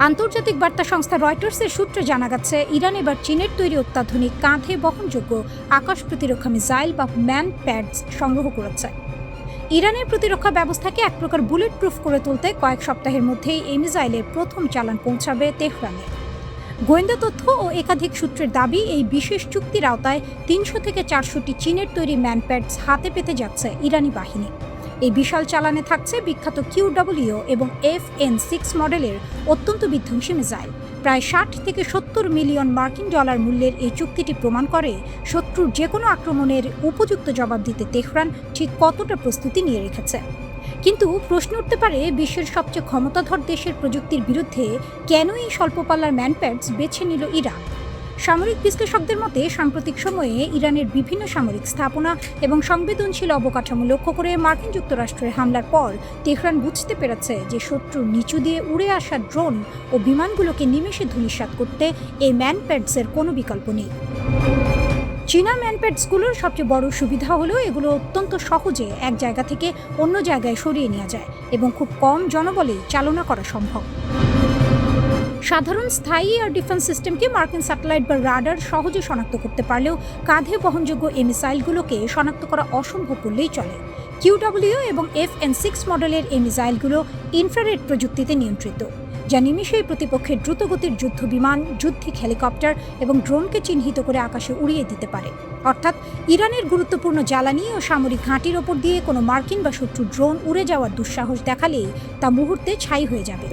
আন্তর্জাতিক বার্তা সংস্থা রয়টার্সের সূত্রে জানা গেছে, ইরান এবার চীনের তৈরি অত্যাধুনিক কাঁধে বহনযোগ্য আকাশ প্রতিরক্ষা মিসাইল বা ম্যান প্যাডস সংগ্রহ করেছে। ইরানের প্রতিরক্ষা ব্যবস্থাকে এক প্রকার বুলেট প্রুফ করে তুলতে কয়েক সপ্তাহের মধ্যেই এই মিসাইলের প্রথম চালান পৌঁছাবে তেহরানে। গোয়েন্দা তথ্য ও একাধিক সূত্রের দাবি, এই বিশেষ চুক্তির আওতায় 300 থেকে 400টি চীনের তৈরি ম্যানপ্যাডস হাতে পেতে যাচ্ছে ইরানি বাহিনী। এই বিশাল চালানে থাকছে বিখ্যাত QW এবং FN-6 মডেলের অত্যন্ত বিধ্বংসী মিসাইল। প্রায় 60 থেকে 70 মিলিয়ন মার্কিন ডলার মূল্যের এই চুক্তিটি প্রমাণ করে শত্রুর যে কোনো আক্রমণের উপযুক্ত জবাব দিতে তেহরান ঠিক কতটা প্রস্তুতি নিয়ে রেখেছে। কিন্তু প্রশ্ন উঠতে পারে, বিশ্বের সবচেয়ে ক্ষমতাধর দেশের প্রযুক্তির বিরুদ্ধে কেন এই স্বল্প পাল্লার ম্যানপ্যাডস বেছে নিল ইরান? সামরিক বিশ্লেষকদের মতে সাম্প্রতিক সময়ে ইরানের বিভিন্ন সামরিক স্থাপনা এবং সংবেদনশীল অবকাঠামো লক্ষ্য করে মার্কিন যুক্তরাষ্ট্রের হামলার পর তেহরান বুঝতে পেরেছে যে শত্রুর নিচু দিয়ে উড়ে আসা ড্রোন ও বিমানগুলোকে নিমেষে ধূলিসাৎ করতে এই ম্যানপ্যাডসের কোনো বিকল্প নেই। চীনা ম্যানপ্যাডসগুলোর সবচেয়ে বড় সুবিধা হলো এগুলো অত্যন্ত সহজে এক জায়গা থেকে অন্য জায়গায় সরিয়ে নেওয়া যায় এবং খুব কম জনবলে চালনা করা সম্ভব। সাধারণ স্থায়ী এয়ার ডিফেন্স সিস্টেমকে মার্কিন স্যাটেলাইট বা রাডার সহজে শনাক্ত করতে পারলেও কাঁধে বহনযোগ্য এই মিসাইলগুলোকে শনাক্ত করা অসম্ভব বললেই চলে। QW এবং FN-6 মডেলের এই মিসাইলগুলো ইনফ্রারেড প্রযুক্তিতে নিয়ন্ত্রিত, যা নিমেষেই প্রতিপক্ষের দ্রুতগতির যুদ্ধ বিমান, যুদ্ধে হেলিকপ্টার এবং ড্রোনকে চিহ্নিত করে আকাশে উড়িয়ে দিতে পারে। অর্থাৎ ইরানের গুরুত্বপূর্ণ জ্বালানি ও সামরিক ঘাঁটির ওপর দিয়ে কোনো মার্কিন বা শত্রু ড্রোন উড়ে যাওয়ার দুঃসাহস দেখালেই তা মুহূর্তে ছাই হয়ে যাবে।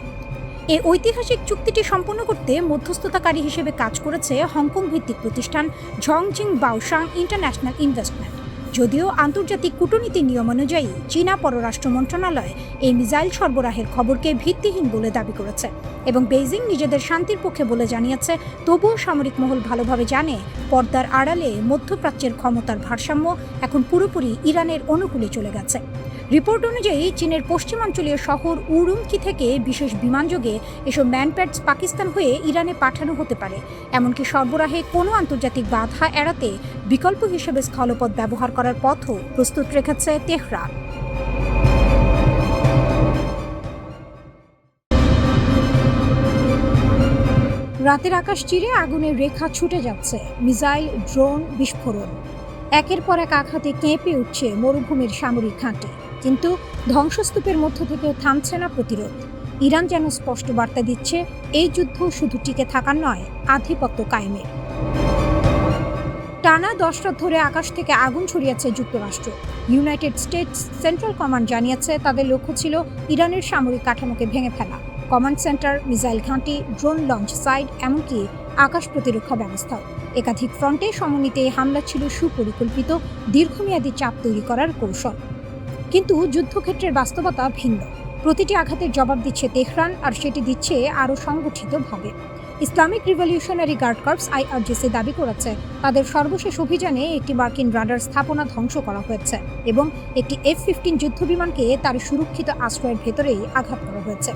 এই ঐতিহাসিক চুক্তিটি সম্পন্ন করতে মধ্যস্থতাকারী হিসেবে কাজ করেছে হংকং ভিত্তিক প্রতিষ্ঠান ঝংজিং বাওশাং ইন্টারন্যাশনাল ইনভেস্টমেন্ট। যদিও আন্তর্জাতিক কূটনীতির নিয়ম অনুযায়ী চীনা পররাষ্ট্র মন্ত্রণালয় এই মিসাইল সরবরাহের খবরকে ভিত্তিহীন বলে দাবি করেছে এবং বেইজিং নিজেদের শান্তির পক্ষে বলে জানিয়েছে, তবুও সামরিক মহল ভালোভাবে জানে পর্দার আড়ালে মধ্যপ্রাচ্যের ক্ষমতার ভারসাম্য এখন পুরোপুরি ইরানের অনুকূলে চলে গেছে। রিপোর্ট অনুযায়ী চীনের পশ্চিমাঞ্চলীয় শহর উরুমকি থেকে বিশেষ বিমানযোগে এসব ম্যানপ্যাডস পাকিস্তান হয়ে ইরানে পাঠানো হতে পারে। এমনকি সরবরাহে কোনো আন্তর্জাতিক বাধা এড়াতে বিকল্প হিসেবে স্থলপথ ব্যবহার করার পথও প্রস্তুত রেখেছে তেহরান। রাতের আকাশ চিরে আগুনের রেখা ছুটে যাচ্ছে, মিসাইল, ড্রোন, বিস্ফোরণ। একের পর এক আঘাতে কেঁপে উঠছে মরুভূমির সামরিক ঘাঁটি, কিন্তু ধ্বংসস্তূপের মধ্য থেকেও থামছে না প্রতিরোধ। ইরান যেন স্পষ্ট বার্তা দিচ্ছে, এই যুদ্ধ শুধু টিকে থাকার নয়, আধিপত্য কায়েমের। টানা 10 রাত ধরে আকাশ থেকে আগুন ছড়িয়েছে যুক্তরাষ্ট্র। ইউনাইটেড স্টেটস সেন্ট্রাল কমান্ড জানিয়েছে তাদের লক্ষ্য ছিল ইরানের সামরিক কাঠামোকে ভেঙে ফেলা। কমান্ড সেন্টার, মিসাইল ঘাঁটি, ড্রোন লঞ্চ সাইট, এমনকি আকাশ প্রতিরক্ষা ব্যবস্থাও। একাধিক ফ্রন্টে সমন্বিত এই হামলা ছিল সুপরিকল্পিত, দীর্ঘমেয়াদী চাপ তৈরি করার কৌশল। কিন্তু যুদ্ধক্ষেত্রের বাস্তবতা ভিন্ন। প্রতিটি আঘাতের জবাব দিচ্ছে তেহরান, আর সেটি দিচ্ছে আরও সংগঠিতভাবে। Islamic revolutionary guard corps IRGC দাবি করেছে তাদের সর্বশেষ অভিযানে একটি মার্কিন রাডার স্থাপনা ধ্বংস করা হয়েছে এবং একটি F-15 যুদ্ধবিমানকে তার সুরক্ষিত আশ্রয়ের ভেতরেই আঘাত করা হয়েছে।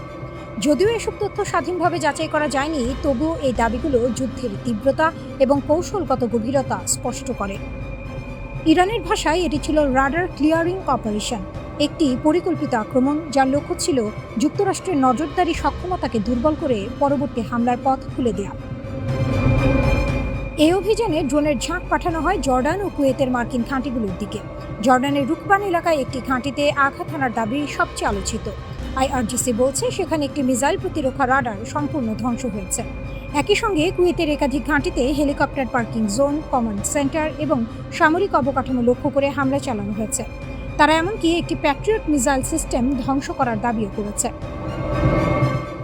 যদিও এসব তথ্য স্বাধীনভাবে যাচাই করা যায়নি, তবুও এই দাবিগুলো যুদ্ধের তীব্রতা এবং কৌশলগত গভীরতা স্পষ্ট করে। ইরানের ভাষায় এটি ছিল রাডার ক্লিয়ারিং অপারেশন, একটি পরিকল্পিত আক্রমণ যার লক্ষ্য ছিল যুক্তরাষ্ট্রের নজরদারি সক্ষমতাকে দুর্বল করে পরবর্তী হামলার পথ খুলে দেয়া। এই অভিযানে ড্রোনের ঝাঁক পাঠানো হয় জর্ডান ও কুয়েতের মার্কিন ঘাঁটিগুলোর দিকে। জর্ডানের রুকবান এলাকায় একটি ঘাঁটিতে আঘাত হানার দাবি সবচেয়ে আলোচিত। IRGC বলছে সেখানে একটি মিসাইল প্রতিরক্ষা রাডার সম্পূর্ণ ধ্বংস হয়েছে। একই সঙ্গে কুয়েতের একাধিক ঘাঁটিতে helicopter parking zone, command centre এবং সামরিক অবকাঠামো লক্ষ্য করে হামলা চালানো হয়েছে। তারা এমনকি একটি প্যাট্রিয়ট মিসাইল সিস্টেম ধ্বংস করার দাবিও করেছে।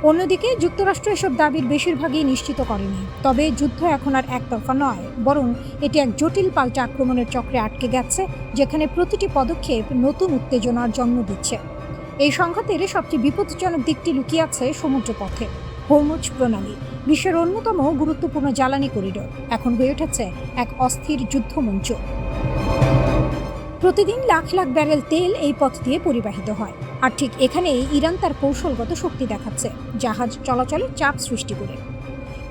অন্যদিকে যুক্তরাষ্ট্র এসব দাবির বেশিরভাগই নিশ্চিত করেনি। তবে যুদ্ধ এখন আর একতরফা নয়, বরং এটি এক জটিল পাল্টা আক্রমণের চক্রে আটকে গেছে, যেখানে প্রতিটি পদক্ষেপ নতুন উত্তেজনার জন্ম দিচ্ছে। এই সংঘাতের সবচেয়ে বিপজ্জনক দিকটি লুকিয়ে আছে সমুদ্রপথে। হরমুজ প্রণালী, বিশ্বের অন্যতম গুরুত্বপূর্ণ জ্বালানি করিডোর, এখন হয়ে উঠেছে এক অস্থির যুদ্ধমঞ্চ। প্রতিদিন লাখ লাখ ব্যারেল তেল এই পথ দিয়ে পরিবাহিত হয়, আর ঠিক এখানেই ইরান তার কৌশলগত শক্তি দেখাচ্ছে, জাহাজ চলাচলে চাপ সৃষ্টি করে।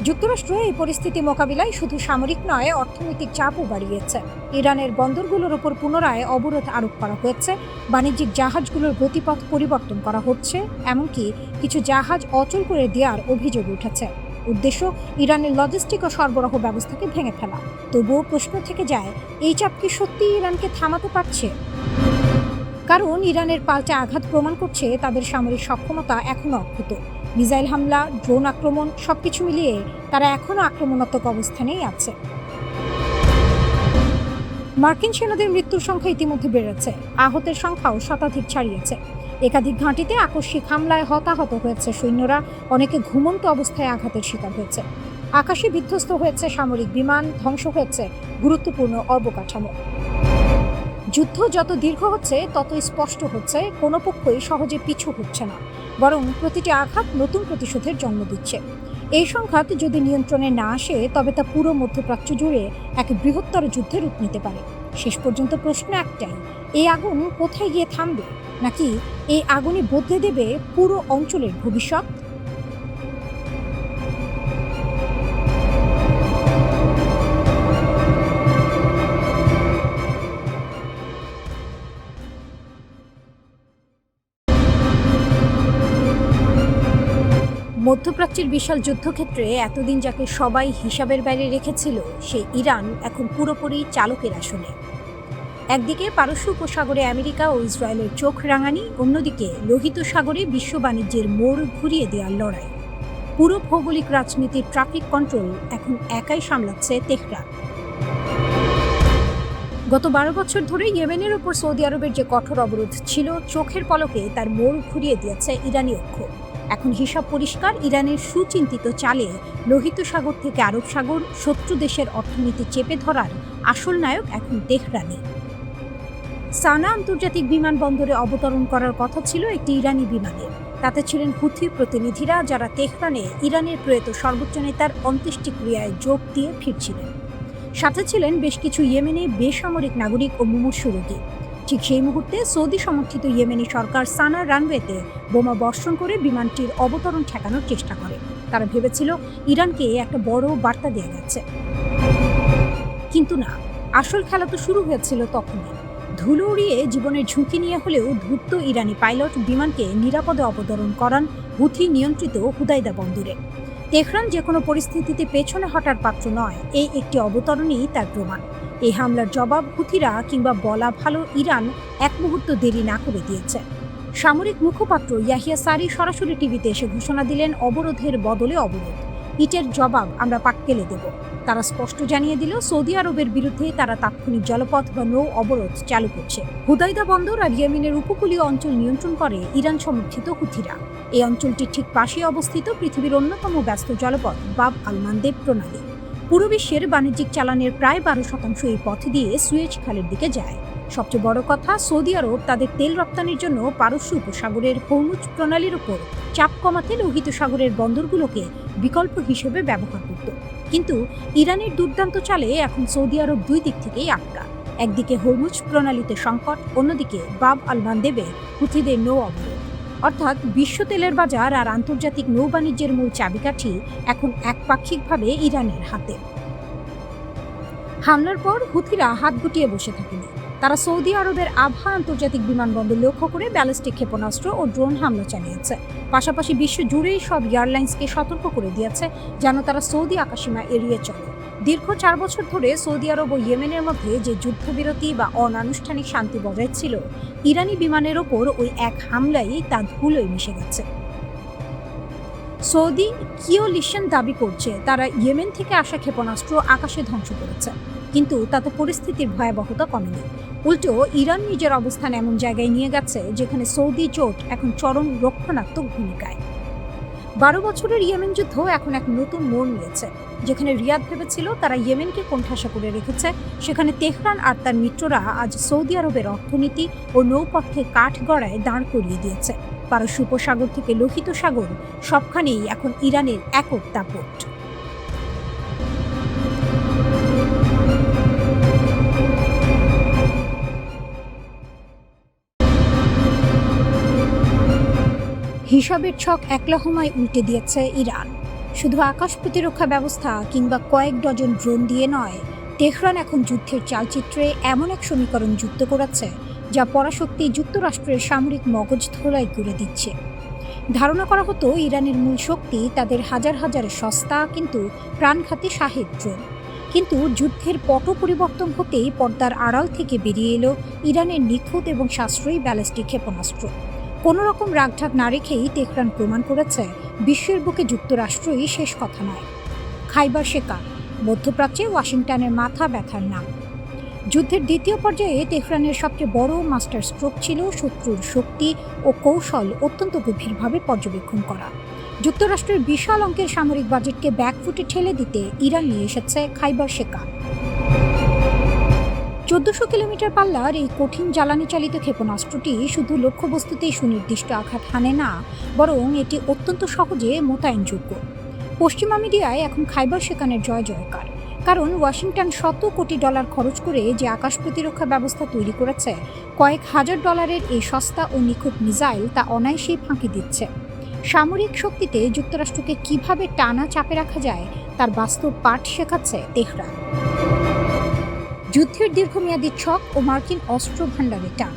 যুক্তরাষ্ট্র এই পরিস্থিতি মোকাবিলায় শুধু সামরিক নয়, অর্থনৈতিক চাপও বাড়িয়েছে। ইরানের বন্দরগুলোর ওপর পুনরায় অবরোধ আরোপ করা হয়েছে, বাণিজ্যিক জাহাজগুলোর গতিপথ পরিবর্তন করা হচ্ছে, এমনকি কিছু জাহাজ অচল করে দেওয়ার অভিযোগ উঠেছে। উদ্দেশ্য ইরানের লজিস্টিক ও সরবরাহ ব্যবস্থাকে ভেঙে ফেলা। তবুও প্রশ্ন থেকে যায়, এই চাপ কি সত্যিই ইরানকে থামাতে পারছে? কারণ ইরানের পাল্টা আঘাত প্রমাণ করছে তাদের সামরিক সক্ষমতা এখনও অক্ষুণ্ণ। মিসাইল হামলা, ড্রোন আক্রমণ, সবকিছু মিলিয়ে তারা এখনও আক্রমণাত্মক অবস্থানেই আছে। মার্কিন সেনাদের মৃত্যুর সংখ্যা ইতিমধ্যে বেড়েছে, আহতের সংখ্যাও শতাধিক ছাড়িয়েছে। একাধিক ঘাঁটিতে আকস্মিক হামলায় হতাহত হয়েছে সৈন্যরা, অনেকে ঘুমন্ত অবস্থায় আঘাতের শিকার হয়েছে। আকাশে বিধ্বস্ত হয়েছে সামরিক বিমান, ধ্বংস হয়েছে গুরুত্বপূর্ণ অবকাঠামো। যুদ্ধ যত দীর্ঘ হচ্ছে তত স্পষ্ট হচ্ছে কোনো পক্ষই সহজে পিছু হচ্ছে না, বরং প্রতিটি আঘাত নতুন প্রতিশোধের জন্ম দিচ্ছে। এই সংঘাত যদি নিয়ন্ত্রণে না আসে তবে তা পুরো মধ্যপ্রাচ্য জুড়ে এক বৃহত্তর যুদ্ধের রূপ নিতে পারে। শেষ পর্যন্ত প্রশ্ন একটাই, এই আগুন কোথায় গিয়ে থামবে, নাকি এই আগুনই বদলে দেবে পুরো অঞ্চলের ভবিষ্যৎ? মধ্যপ্রাচ্যের বিশাল যুদ্ধক্ষেত্রে এতদিন যাকে সবাই হিসাবের বাইরে রেখেছিল, সেই ইরান এখন পুরোপুরি চালকের আসনে। একদিকে পারস্য উপসাগরে আমেরিকা ও ইসরায়েলের চোখ রাঙানি, অন্যদিকে লোহিত সাগরে বিশ্ব বাণিজ্যের মোড় ঘুরিয়ে দেওয়ার লড়াই। পুরো ভৌগোলিক রাজনীতির ট্রাফিক কন্ট্রোল এখন একাই সামলাচ্ছে তেহরান। গত 12 বছর ধরে ইয়েমেনের ওপর সৌদি আরবের যে কঠোর অবরোধ ছিল, চোখের পলকে তার মোড় ঘুরিয়ে দিয়েছে ইরানি অক্ষ। এখন হিসাব পরিষ্কার, ইরানের সুচিন্তিত চালে লোহিত সাগর থেকে আরব সাগর, শত্রু দেশের অর্থনীতি চেপে ধরার আসল নায়ক এখন তেহরানি। সানা আন্তর্জাতিক বিমানবন্দরে অবতরণ করার কথা ছিল একটি ইরানি বিমানের। তাতে ছিলেন হুথি প্রতিনিধিরা, যারা তেহরানে ইরানের প্রয়াত সর্বোচ্চ নেতার অন্ত্যেষ্টিক্রিয়ায় যোগ দিয়ে ফিরছিলেন। সাথে ছিলেন বেশ কিছু ইয়েমেনি বেসামরিক নাগরিক ও মুমূর্ষু রোগী। ঠিক সেই মুহূর্তে সৌদি সমর্থিত ইয়েমেনি সরকার সানার রানওয়েতে বোমা বর্ষণ করে বিমানটির অবতরণ ঠেকানোর চেষ্টা করে। তারা ভেবেছিল ইরানকে একটা বড় বার্তা দেওয়া গেছে, কিন্তু না, আসল খেলা তো শুরু হয়েছিল তখনই। ধুলো উড়িয়ে জীবনের ঝুঁকি নিয়ে হলেও ধূর্ত ইরানি পাইলট বিমানকে নিরাপদে অবতরণ করান হুথি নিয়ন্ত্রিত হুদাইদা বন্দরে। তেহরান যে কোনো পরিস্থিতিতে পেছনে হটার পাত্র নয়, এই একটি অবতরণই তার প্রমাণ। এই হামলার জবাব হুথিরা, কিংবা বলা ভালো ইরান, এক মুহূর্ত দেরি না করে দিয়েছে। সামরিক মুখপাত্র ইয়াহিয়া সারি সরাসরি টিভিতে এসে ঘোষণা দিলেন, অবরোধের বদলে অবরোধ, ইটের জবাব আমরা পাটকেলে দেব। তারা স্পষ্ট জানিয়ে দিল, সৌদি আরবের বিরুদ্ধে তারা তাৎক্ষণিক জলপথ বা নৌ অবরোধ চালু করছে। হুদাইদা বন্দর আর ইয়েমেনের উপকূলীয় অঞ্চল নিয়ন্ত্রণ করে ইরান সমর্থিত হুথিরা। এই অঞ্চলটির ঠিক পাশে অবস্থিত পৃথিবীর অন্যতম ব্যস্ত জলপথ বাব আল মানদেব প্রণালী। পুরো বিশ্বের বাণিজ্যিক চালানের প্রায় 12% এই পথ দিয়ে সুয়েজ খালের দিকে যায়। সবচেয়ে বড় কথা, সৌদি আরব তাদের তেল রপ্তানির জন্য পারস্য উপসাগরের হরমুজ প্রণালীর উপর চাপ কমাতে লোহিত সাগরের বন্দরগুলোকে বিকল্প হিসেবে ব্যবহার করত। কিন্তু ইরানের দুর্দান্ত চালে এখন সৌদি আরব দুই দিক থেকেই আটকা। একদিকে হরমুজ প্রণালীতে সংকট, অন্যদিকে বাব আল মানদেবে হুথিদের নৌ অবরোধ। অর্থাৎ বিশ্ব তেলের বাজার আর আন্তর্জাতিক নৌ বাণিজ্যের মূল চাবিকাঠি এখন একপাক্ষিকভাবে ইরানের হাতে। হামলার পর হুথিরা হাত গুটিয়ে বসে থাকেনি। তারা সৌদি আরবের আভা আন্তর্জাতিক বিমানবন্দর লক্ষ্য করে ব্যালিস্টিক ক্ষেপণাস্ত্র ও ড্রোন হামলা চালিয়েছে। পাশাপাশি বিশ্ব জুড়েই সব এয়ারলাইন্সকে সতর্ক করে দিয়েছে যেন তারা সৌদি আকাশসীমা এড়িয়ে চলে। দীর্ঘ 4 বছর ধরে সৌদি আরব ও ইয়েমেনের মধ্যে যে যুদ্ধবিরতি বা অনানুষ্ঠানিক শান্তি বজায় ছিল, ইরানি বিমানের ওপর ওই এক হামলাই তা ধুলোয় মিশে গেছে। সৌদি কিওলিশন দাবি করছে তারা ইয়েমেন থেকে আসা ক্ষেপণাস্ত্র আকাশে ধ্বংস করেছে, কিন্তু তাতে পরিস্থিতির ভয়াবহতা কমেনি। উল্টো ইরান নিজের অবস্থান এমন জায়গায় নিয়ে গেছে যেখানে সৌদি জোট এখন চরম রক্ষণাত্মক ভূমিকায়। 12 বছরের ইয়েমেন যুদ্ধ এখন এক নতুন মোড় নিয়েছে। যেখানে রিয়াদ ভেবেছিল তারা ইয়েমেনকে কোণঠাসা করে রেখেছে, সেখানে তেহরান আর তার মিত্ররা আজ সৌদি আরবের অর্থনীতি ও নৌপথকে কাঠগড়ায় দাঁড় করিয়ে দিয়েছে। পারস্য উপসাগর থেকে লোহিত সাগর, সবখানেই এখন ইরানের একক দাপট। হিসাবের ছক একলহমায় উল্টে দিয়েছে ইরান। শুধু আকাশ প্রতিরক্ষা ব্যবস্থা কিংবা কয়েক ডজন ড্রোন দিয়ে নয়, তেহরান এখন যুদ্ধের চালচিত্রে এমন এক সমীকরণ যুক্ত করেছে যা পরাশক্তি যুক্তরাষ্ট্রের সামরিক মগজ ধোলাই করে দিচ্ছে। ধারণা করা হতো ইরানের মূল শক্তি তাদের হাজার হাজার সস্তা কিন্তু প্রাণঘাতী শাহেদ ড্রোন। কিন্তু যুদ্ধের পট পরিবর্তন হতেই পর্দার আড়াল থেকে বেরিয়ে এলো ইরানের নিখুঁত এবং সাশ্রয়ী ব্যালিস্টিক ক্ষেপণাস্ত্র। কোনো রকম রাগঢাক না রেখেই তেহরান প্রমাণ করেছে বিশ্বের বুকে যুক্তরাষ্ট্রই শেষ কথা নয়। খাইবার শেকার, মধ্যপ্রাচ্যে ওয়াশিংটনের মাথা ব্যথার নাম। যুদ্ধের দ্বিতীয় পর্যায়ে তেহরানের সবচেয়ে বড় মাস্টার স্ট্রোক ছিল শত্রুর শক্তি ও কৌশল অত্যন্ত গভীরভাবে পর্যবেক্ষণ করা। যুক্তরাষ্ট্রের বিশাল অঙ্কের সামরিক বাজেটকে ব্যাকফুটে ঠেলে দিতে ইরান নিয়ে এসেছে খাইবার শেকা। 1400 কিলোমিটার পাল্লার এই কঠিন জ্বালানি চালিত ক্ষেপণাস্ত্রটি শুধু লক্ষ্যবস্তুতেই সুনির্দিষ্ট আঘাত হানে না, বরং এটি অত্যন্ত সহজে মোতায়েনযোগ্য। পশ্চিমা মিডিয়ায় এখন খাইবার শেকানের জয় জয়কার, কারণ ওয়াশিংটন $100 কোটি খরচ করে যে আকাশ প্রতিরক্ষা ব্যবস্থা তৈরি করেছে, কয়েক হাজার ডলারের এই সস্তা ও নিখুঁত মিসাইল তা অনায়াসেই ফাঁকি দিচ্ছে। সামরিক শক্তিতে যুক্তরাষ্ট্রকে কিভাবে টানা চাপে রাখা যায় তার বাস্তব পাঠ শেখাচ্ছে তেহরান। যুদ্ধের দীর্ঘমেয়াদী ছক ও মার্কিন অস্ত্র ভাণ্ডারে টান।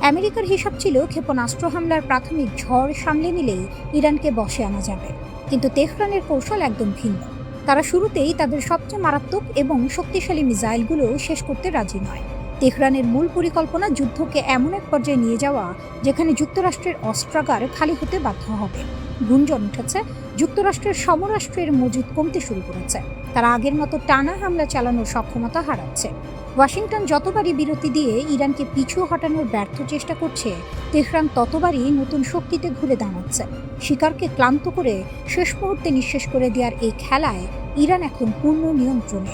আমেরিকার হিসাব ছিল ক্ষেপণাস্ত্র হামলার প্রাথমিক ঝড় সামলে নিলেই ইরানকে বশে আনা যাবে, কিন্তু তেহরানের কৌশল একদম ভিন্ন। তারা শুরুতেই তাদের সবচেয়ে মারাত্মক এবং শক্তিশালী মিসাইলগুলো শেষ করতে রাজি নয়। তেহরানের মূল পরিকল্পনা যুদ্ধকে এমন এক পর্যায়ে নিয়ে যাওয়া যেখানে যুক্তরাষ্ট্রের অস্ত্রাগার খালি হতে বাধ্য হবে। গুঞ্জন উঠেছে যুক্তরাষ্ট্রের সমরাষ্ট্রের মজুদ কমতে শুরু করেছে, তারা আগের মতো টানা হামলা চালানোর সক্ষমতা হারাচ্ছে। ওয়াশিংটন যতবারই বিরতি দিয়ে ইরানকে পিছু হটানোর ব্যর্থ চেষ্টা করছে, তেহরান ততবারই নতুন শক্তিতে ঘুরে দাঁড়াচ্ছে। শিকারকে ক্লান্ত করে শেষ মুহূর্তে নিঃশেষ করে দেওয়ার এই খেলায় ইরান এখন পূর্ণ নিয়ন্ত্রণে।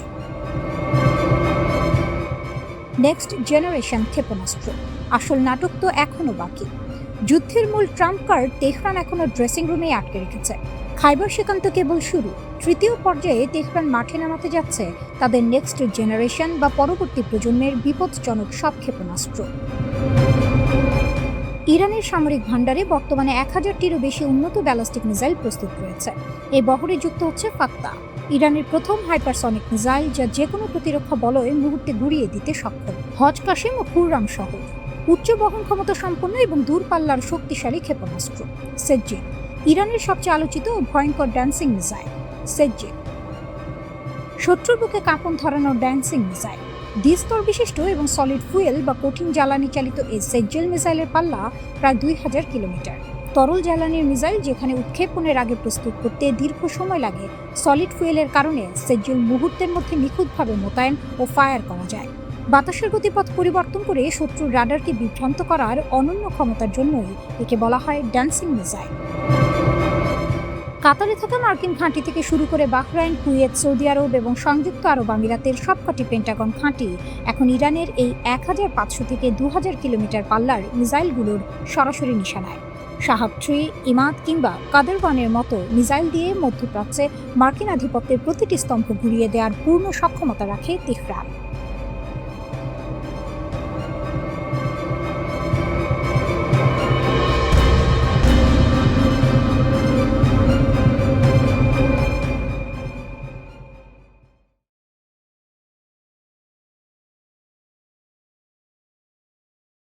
নেক্সট জেনারেশন ক্ষেপণাস্ত্র, আসল নাটক তো এখনো বাকি। যুদ্ধের মূল ট্রাম্প কার্ড তেহরান এখনো ড্রেসিং রুমে আটকে রেখেছে। খাইবার শেকান তো কেবল শুরু। তৃতীয় পর্যায়ে তেহরান মাঠে নামাতে যাচ্ছে তাদের নেক্সট জেনারেশন বা পরবর্তী প্রজন্মের বিপজ্জনক সব ক্ষেপণাস্ত্র। ইরানের সামরিক ভাণ্ডারে বর্তমানে 1000টিরও বেশি উন্নত ব্যালিস্টিক মিসাইল প্রস্তুত রয়েছে। এই বহরে যুক্ত হচ্ছে ফাত্তা, ইরানের প্রথম হাইপারসনিক মিসাইল, যা যে কোনো প্রতিরক্ষা বলয়ে মুহূর্তে গুঁড়িয়ে দিতে সক্ষম। হজ কাসেম ও খুররাম সহ উচ্চ বহন ক্ষমতা সম্পন্ন এবং দূরপাল্লার শক্তিশালী ক্ষেপণাস্ত্র। সেজ্জিদ, ইরানের সবচেয়ে আলোচিত ও ভয়ঙ্কর ড্যান্সিং মিসাইল। সেজ্জিদ শত্রুর বুকে কাঁপন ধরানোর ড্যান্সিং মিসাইল। দ্বিস্তর বিশিষ্ট এবং সলিড ফুয়েল বা কঠিন জ্বালানি চালিত এই সেজ্জেল মিসাইলের পাল্লা প্রায় 2000 কিলোমিটার। তরল জ্বালানির মিসাইল যেখানে উৎক্ষেপণের আগে প্রস্তুত করতে দীর্ঘ সময় লাগে, সলিড ফুয়েলের কারণে সেজ্জেল মুহূর্তের মধ্যে নিখুঁতভাবে মোতায়েন ও ফায়ার করা যায়। বাতাসের গতিপথ পরিবর্তন করে শত্রুর রাডারকে বিভ্রান্ত করার অনন্য ক্ষমতার জন্যই একে বলা হয় ড্যান্সিং মিসাইল। কাতারে থাকা মার্কিন ঘাঁটি থেকে শুরু করে বাহরাইন, কুয়েত, সৌদি আরব এবং সংযুক্ত আরব আমিরাতের সবকটি পেন্টাগন ঘাঁটি এখন ইরানের এই 1500 থেকে 2000 কিলোমিটার পাল্লার মিসাইলগুলোর সরাসরি নিশানায়। শাহাব-3, ইমাদ কিংবা কাদের-1-এর মতো মিসাইল দিয়ে মধ্যপ্রাচ্যে মার্কিন আধিপত্যের প্রতিটি স্তম্ভ ঘুরিয়ে দেওয়ার পূর্ণ সক্ষমতা রাখে তেহরান।